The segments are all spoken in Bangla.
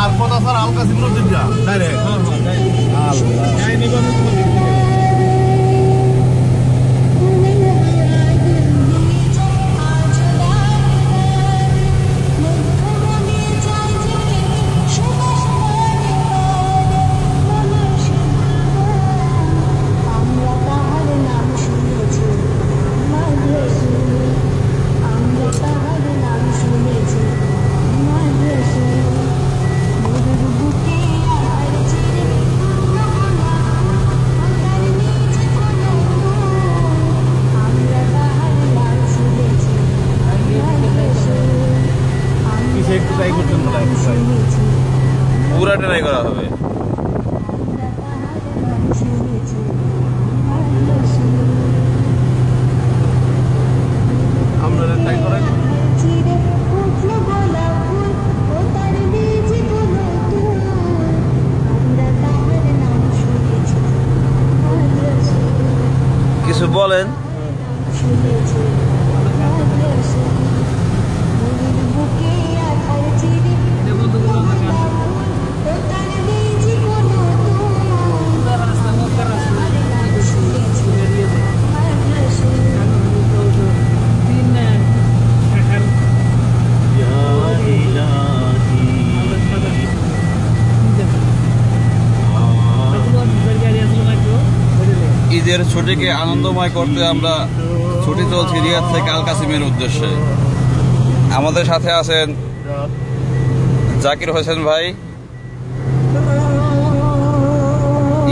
আর কথা স্যার আলকা সিমরো দিবটা ডাইরেক্ট পুরা ট্রাই করা হবে। আপনারা ট্রাই করেন। কিছু বলেন। ঈদের ছুটিকে আনন্দময় করতে আমরা ছুটি চলছি রিয়াদ থেকে আল কাসিমের উদ্দেশ্যে। আমাদের সাথে আছেন জাকির হোসেন ভাই,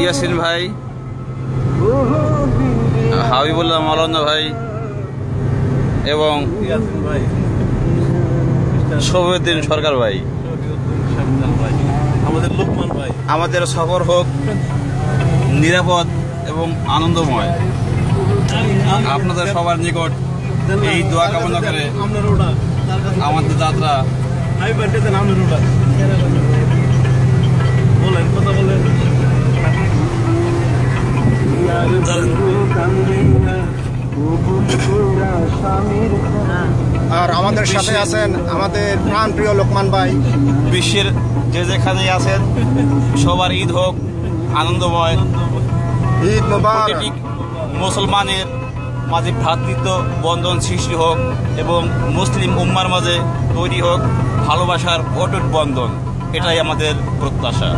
ইয়াসিন ভাই, হাবিবুল্লাহ মাওলানা ভাই এবং শফিউদ্দিন সরকার ভাই। আমাদের সফর হোক নিরাপদ এবং আনন্দময়। আপনাদের সবার নিকট এই দোয়া কামনা করে আমাদের যাত্রা। আর আমাদের সাথে আছেন আমাদের প্রাণ প্রিয় লোকমান ভাই। বিশ্বের যে যেখানেই আছেন সবার ঈদ হোক আনন্দময়। ঈদ মোবারক। মুসলমানের মাঝে ভ্রাতৃত্ব বন্ধন সৃষ্টি হোক এবং মুসলিম উম্মার মাঝে তৈরি হোক ভালোবাসার অটুট বন্ধন। এটাই আমাদের প্রত্যাশা।